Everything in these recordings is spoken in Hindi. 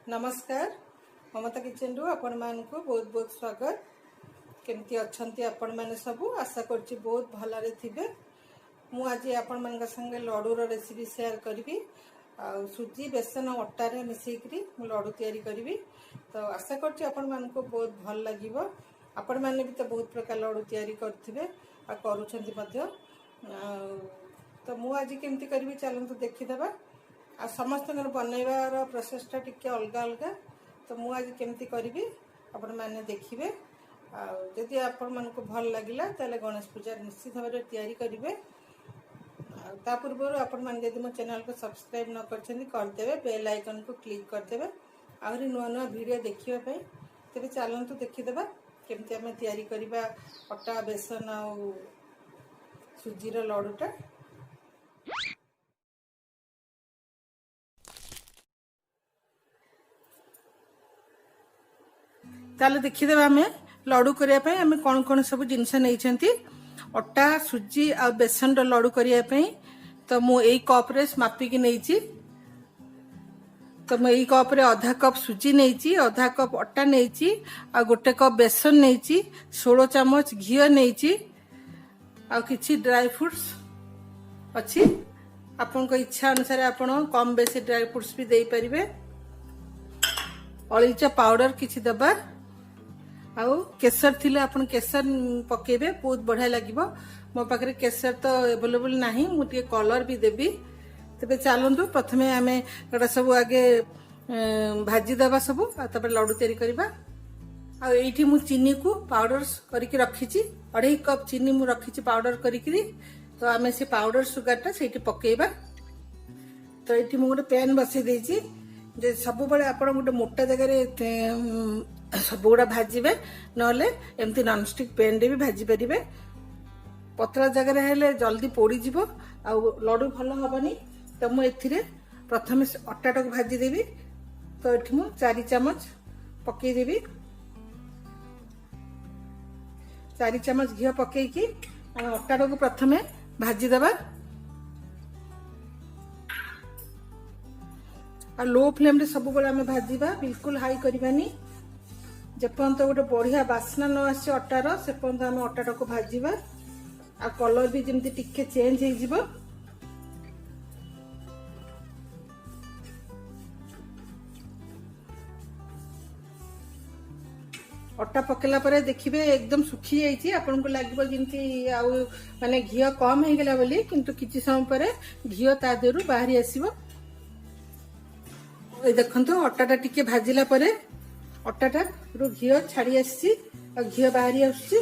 नमस्कार ममता किचन रु आपण मान को बहुत बहुत स्वागत। केमती अच्छंती आपण माने सबू आशा करछि बहुत भलरे थिबे। मु आज आपण मान संगे लड्डूर रेसिपी शेयर करी। सुजी बेसन अटा रे मिसेकरी मु लड्डू तैयारी करी। तो आशा करछि आपण मान को बहुत भल लागिवो। आपण माने भी तो बहुत प्रकार लड्डू तैयारी करथिबे आ करूछंती मध्य। तो मु आज केमती करी चलंतु देखिदेबा। आ समस्त बनइबार प्रोसेसटा टिके अलग अलग। तो मु आज केमती करी आपण माने देखिबे। जदि आपण मन को भल लागिला ताले गणेश पूजा निश्चित भाव में तैयारी करेंगे। ता पूर्व आपण माने जदि मो चैनल को सब्सक्राइब न करछन्ती करदेबे, बेल आइकन को क्लिक करदेबे आहुरी नुआ नुआ वीडियो देखिबा पई। तेबे चलंतु देखिदेबा केमती आमे तैयारी करिबा अटा बेसन आ सुजीर लड्डूटा। ताले देखिदेबा आमे लड्डू करिया पई आमे कोन कोन सब जिनस नहीं अटा सुजी आ बेसन लड्डू करिया पई। तो मु एई कप रे मापी की नहीं। तो मु एई कप रे आधा कप सुजी नहीं, आधा कप अटा नहीं आ गोटे कप बेसन नहीं, 16 चामच घी नहीं आ किछि ड्राई फ्रूट्स अछि। आपन को इच्छा अनुसार आपन कम बेसी ड्राई फ्रूट्स भी देई परिबे। अलैच पाउडर किछि दबा आउ केसर थिले आपन केसर पकेबे बहुत बढ़िया लागिबो। मो पाखरे केसर तो अवेलेबल नाही, मु टिके कलर भी देबी। तबे चलंतु प्रथमे आमे एटा सब आगे भाजी दबा सब तबे लड्डू तैयारी करबा। आ एठी मु चीनी को पाउडर करके रखिछि, 2.5 कप चीनी मु रखिछि पाउडर करके। तो आमे से पाउडर सुगारटा सेठी पकेबा। तो एठी मु गोटे पैन बसै देछि जे सब बळे आपण गोटे मोटा जगह रे सब गुड़ा भाजबे, नले एमती नॉनस्टिक पैन रे भी भाजी परिबे। पतला जगह हेले जल्दी पोड़ी जीवो आ लड्डू भल हबनी। तो मु एथिरे प्रथमे अटाटा को भाजी देबी। तो एठी मु 4 चम्मच पकई देबी। 4 चम्मच घी पकई की अटाटा को प्रथमे भाजी देबा। आ लो फ्लेम रे सब बळे हमें भाजीबा, बिल्कुल हाई करबानी। जेपर्यंत गोटे बढ़िया बास्ना न आसे अटार से पर्यंत आम अटाटा को भाजीबा। आ कलर भी जमती टिके चेंज हो जिवो। अटा पकेला परे देखिबे एकदम सुखी जाइछि। आपन को लागिबो जमती आउ माने घी कम हो गेला बोली, किंतु किछि समय परे घी ता देरु बाहरी आसीबो। ए देखंतु अटाटा टिके भाजिला परे अटाटा रु घी छाड़ी आसी घी बाहरी आसी।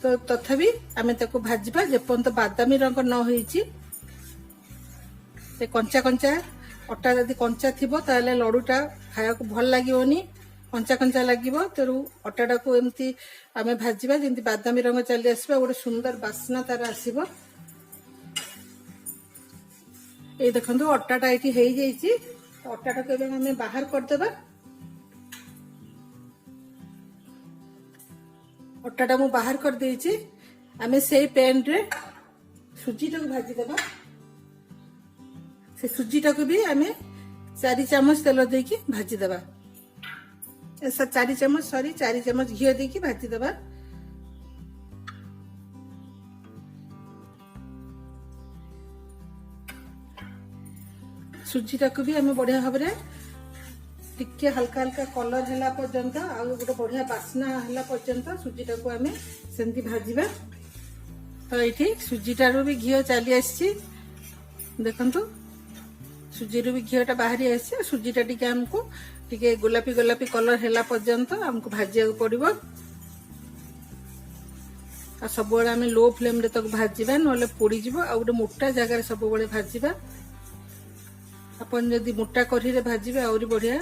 तो तथापि आमे ताको भाजबा जेपर्यंत बादामी रंग न होईछि। से कंचा कंचा अटा यदि कंचा थिबो ताले लड्डूटा खाया को भल लागिवोनी, कंचा कंचा लागिवो। तेरु अटाटा को एमती आमे भाजबा जेंति बादामी रंग चली आसीबा, गोटे सुंदर बास्ना तार आसीबो। ए देखंतु अटाटा एठी हेई जाईछि। अटाटा को आमे बाहर कर देबा। अटाटा मु बाहर कर देछि। आमे सेई पैन रे सुजीटा को भाजी देबा। से सुजीटा को भी आमे 4 चम्मच तेल देकी भाजी देबा। ऐसा 4 चम्मच घी देकी भाजी देबा। सुजीटा को भी आमे बढ़िया भाव रे टिके हल्का हल्का कलर हैला पर्यंत आ गोटे बढ़िया बास्ना हैला पर्यंत सुजीटा को आमे सेंती भाजीबा। तो एठी सुजीटारू भी घी चली आसी। देखंतु सुजीरू भी घीटा बाहरी आसी। सुजीटा टिके हमको टिके गोलापी गोलापी कलर हैला पर्यंत हमको भाजिया पड़िबो। आ सब बळे आमे लो फ्लेम रे तक भाजीबा, नले पोड़ी जिवो। आ गोटे मोटा जगह रे सब बळे भाजीबा। अपन जदि मोटा कढ़ी रे भाजीबे आउरी बढ़िया।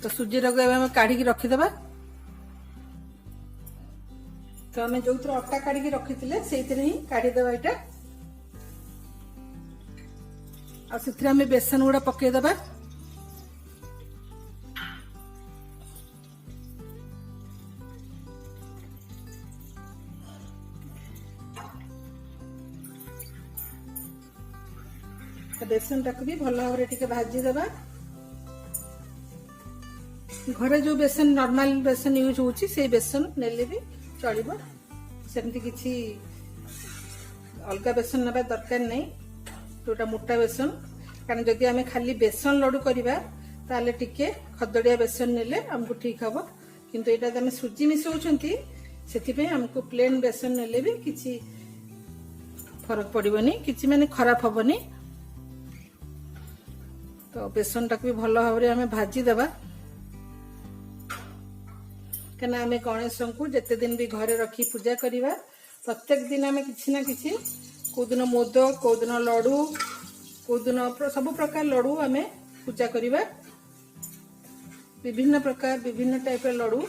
तो सुजी रग काढ़ी की रखीदबा। तो आम जो अटा काढ़ी रखी से ही काढ़ीदबा यहाँ। आम बेसन गुड़ा पकईदबा। बेसन टाक भी भल भाव भाजी देबा। घरे जो बेसन नॉर्मल बेसन यूज होची से बेसन नेले भी चलिबो सेमती किछि अलग बेसन नबा दरकार नहीं जोटा मोटा बेसन कारण जदि आमे खाली बेसन लड्डू करबा ताले टिके खदड़िया बेसन नेले हमको ठीक हबो किंतु एटा आमे सुजी मिसौछंती सेति पे हमको प्लेन बेसन नेले भी किछि फरक पड़िबनी किछि माने खराब हबनी तो बेसन टाक भी भल भाव में भाजी देबा कना आमे गणेश को जते दिन भी घरे रखी पूजा करिबा प्रत्येक दिन आमे किछि ना किछि कोदिन मोदक कोदिन लड्डू कोदिन सब प्रकार लड्डू आमे पूजा करिबा विभिन्न प्रकार विभिन्न टाइप लड्डू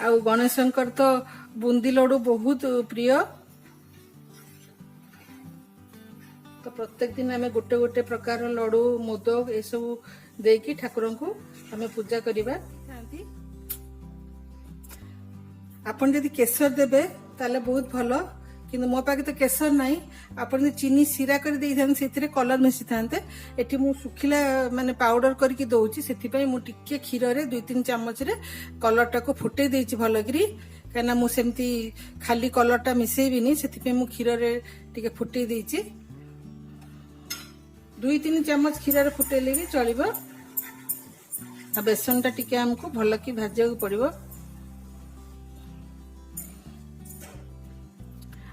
आ गणेशंकर तो बूंदी लड्डू बहुत प्रिय तो प्रत्येक दिन आमे गोटे गोटे प्रकार लड्डू मोदक ए सब देकी ठाकुर को आमे पूजा करिबा आपन यदि केसर देबे ताले बहुत भलो किंतु मो पाके तो केसर नाही आपन चीनी सिरा कर देई थान सेथिरे कलर मिसी थानते एठी मु सुखिला माने पाउडर करके दउची सेथि पई मु टिके खीर रे 2-3 चम्मच रे कलर टा को फुटे देइची भलगिरी काना मु सेमती खाली कलर टा मिसेई बिनी सेथि पई मु खीर रे टिके फुटे देइची 2-3 चम्मच खीर रे फुटेले भी चलिबो आ बेसन टा टिके हमको भल की भाजिया पड़िबो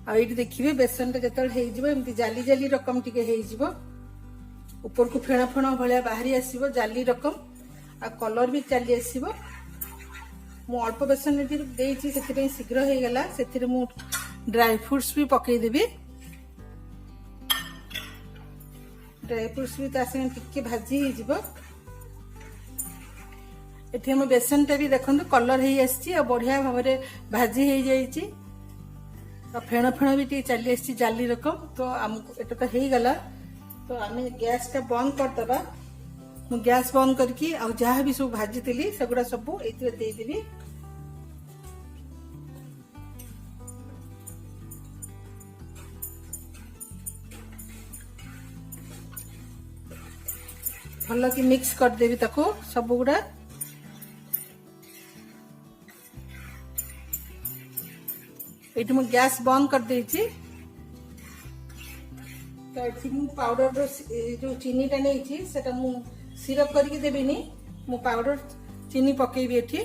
आ ये देखिए बेसन टा जतल हे जिवो एमती जाली जाली रकम टिके हे जिवो ऊपर को फेणा फेणा भलिया बाहरी आसीबो जाली रकम आ कलर भी चली आसीबो मु अल्प बेसन एठी देइची सेति पे शीघ्र हे गेला सेति रे मु ड्राई फ्रूट्स भी पकई देबी ड्राई फ्रूट्स भी ता संगे टिके भाजी हे जिवो एठी हम बेसन टा भी देखंतु कलर हे आसी आ बढ़िया भाव रे भाजी हे जाईची फेण फेण भी चली आसी जाली रकम तो आमको एटा तो हो गला तो आम गैस टा बंद करदबा मु गैस बंद करके आ जहाँ भी सब भाजी थी सेगुड़ा सब ये देदेवी भल कि मिक्स करदेवी ताको सब गुड़ा ये मु गैस बंद कर देइची तो ये मु पाउडर जो चीनी टा नहीं सेटा मु सिरप करके देबिनी मु पाउडर चीनी पकेबी एठी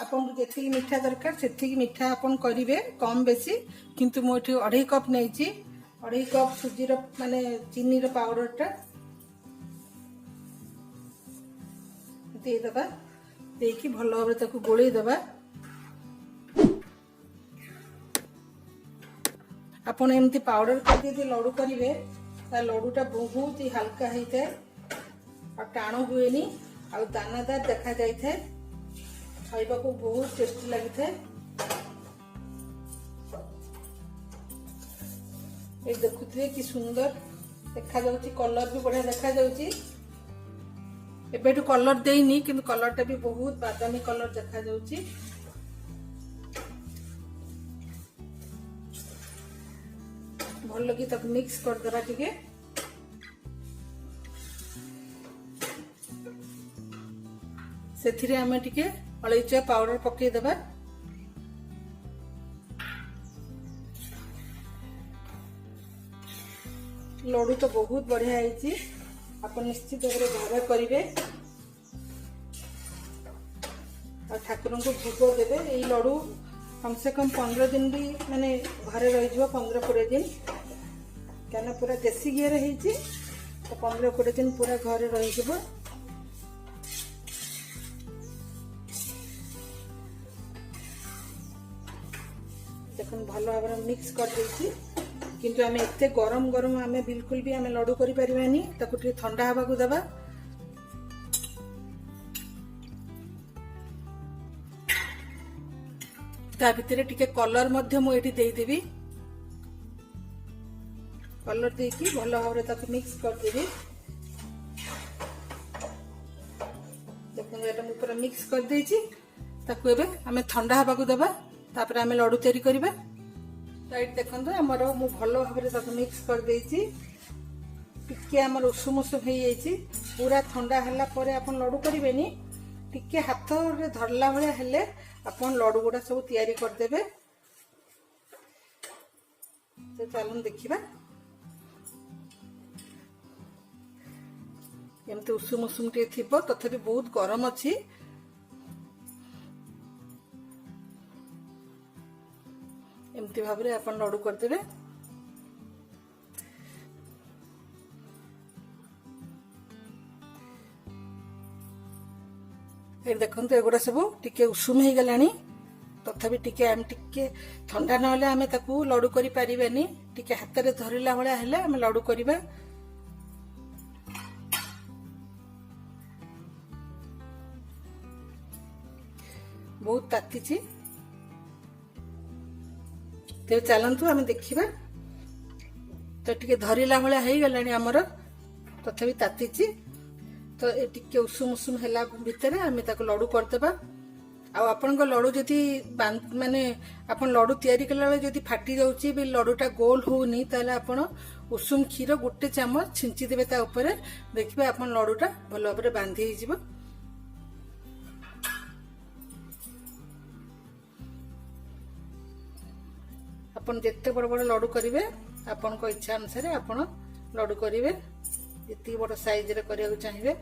आपन जेति मीठा दरकार सेति मीठा आपन करिवे कम बेसी किंतु मु एठी 2.5 कप नैची 2.5 कप सुजी रो माने चीनी रो पाउडर टा दे दबा देकी भल भाव ताको गोळई दबा आपन एमती पाउडर करके लड्डू करिवे ता लड्डू टा बहुत ही हल्का होता है और टाण हुएनी आ दानादार देखा जाय थे खाइबा को बहुत टेस्टी लगी थे ये देखुथिबे कि सुंदर देखा जाउची कलर भी बढ़िया देखा जाउची एबेटू कलर देनी किंतु कलर टा भी बहुत बादामी कलर देखा जाउची भल लगी तक मिक्स कर देबा टिके सेथिरे हमें टिके अलैचा पाउडर पके देबा लड्डू तो बहुत बढ़िया है आप निश्चित घर करेंगे और ठाकुर को भोग देवे यही लड्डू कम से कम 15 दिन भी माने घरे रही 15-20 दिन क्या पूरा देसी घी रे तो 15-20 दिन पूरा घरे रही देखो भल भाव मिक्स कर देती किंतु आमे एते गरम गरम आमे बिल्कुल भी आमे लड्डू करि परिबानी ताको टे ठंडा हवा को दबा ता भितरे टिके कलर मध्य मु एठी देई देबी कलर देकी भल भाव ताको मिक्स कर देबी देखो एटा मु पूरा मिक्स कर देची ताको एबे आमे ठंडा हवा को दबा तापर आमे लड्डू तैयारी करबा तो ये देखो आमर मु भल भाव मिक्स कर देइछि टिके आमर उषुम उषुम हो जाइछि पूरा ठंडा हला परे अपन लड्डू करेनि टिके हाथ रे धरला भाया हेले अपन लड्डू गुडा सब तैयारी कर देबे। तो चलन देखिबा एमती उषुम उषुम टे थिबो तथापि बहुत गरम अछि एमती भाव रे अपन लड्डू कर देबे। देखो एगुड़ा सब टिके उषुम हो गलानी तथापि टिके आम टिके ठंडा नहले आम ताकू लड्डू करि परिबानी टिके हाथ रे धरिला भलिया हेले आम लड्डू करिबा। बहुत ताती तो चलतु आम देखा तो टिके धरिला भलिया हो गलानी आमर तथापि ताती तो ये टिके उषुम उषुम है भितर आम लड्डू करदेबा। आपण लड्डू जदि माने आपण लड्डू तैयारी कला जदि फाटी जाउची भी लड्डूटा गोल होनी ताले आपण उषुम क्षीर गोटे चामच छिंची देबे ता ऊपर देखिबे आपण लड्डूटा भल भाबरे बांधी हो जिवो। आपण जेते बड़ बड़ लड्डू करिवे आपण को इच्छा अनुसार आपण लड्डू करिवे जितनी बड़ साइज रे करिया चाहिए।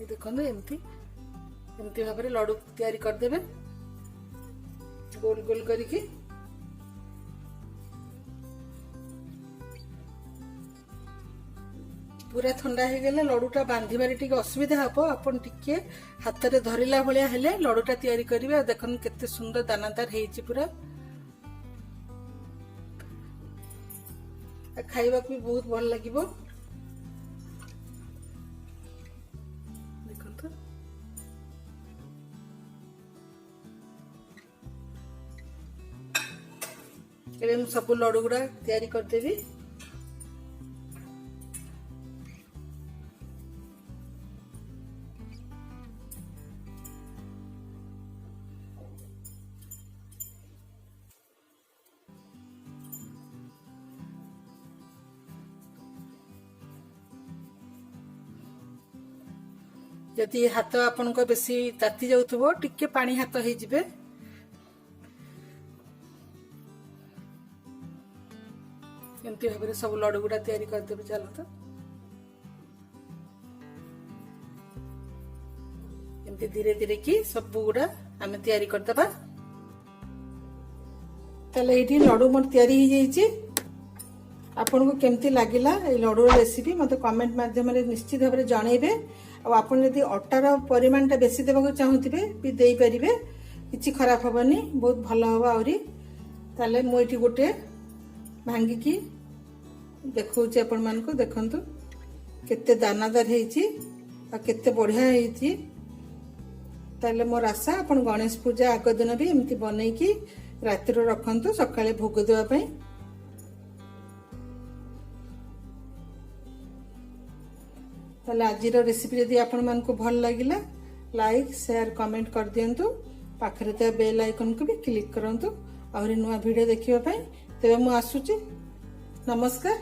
देखो एमती एमती भाव में लड्डू तैयारी करदेबे गोल गोल करिकी। पूरा ठंडा हो गले लड्डूटा बांधिबार टिके असुविधा हम आपन टिके हाथ रे धरिला भलिया हेले लड्डूटा तैयारी करिवे। देखन केते सुंदर दानादार हेछि पूरा खाइबा भी बहुत भल लागिबो। देखंतु एबे हम सब लड्डू गुडा तैयारी कर देबी। जदि हाथ आपन को बेसी ताती जाउथबो टिके पानी हाथ हे जिबे। एमती भाबरे सब लड्डू गुडा तैयारी कर देबे। चलो तो एमती धीरे धीरे की सब गुडा आमे तैयारी कर देबा। तले एठी लड्डू मोर तैयारी हे जाईची। आपन को केमती लागिला ए लड्डू रेसिपी मते कमेंट माध्यम रे निश्चित भाबरे जणैबे। आपन यदि अटार परिमाणटा बेसी देबाक चाहूथिबे भी देई परिबे किछि खराब होबनी बहुत भलो होबा। आउरी ताले मु एठी गोटे भांगी की देखौछि आपन मान को देखंतु केते दानादार हेछि आ केते बढ़िया हेछि। ताले मोर आशा आपन गणेश पूजा आग दिन भी एमती बनै की राति रो रखंतु सकाळे भोग देबा पई। ताले आज रेसिपी यदि आपण मान को भल लागिला लाइक शेयर कमेंट कर दियंतु। पाखरे ते बेल आइकन को भी क्लिक करंतु और नुआ वीडियो देखिबा पई। तेबे मु आसुची। नमस्कार।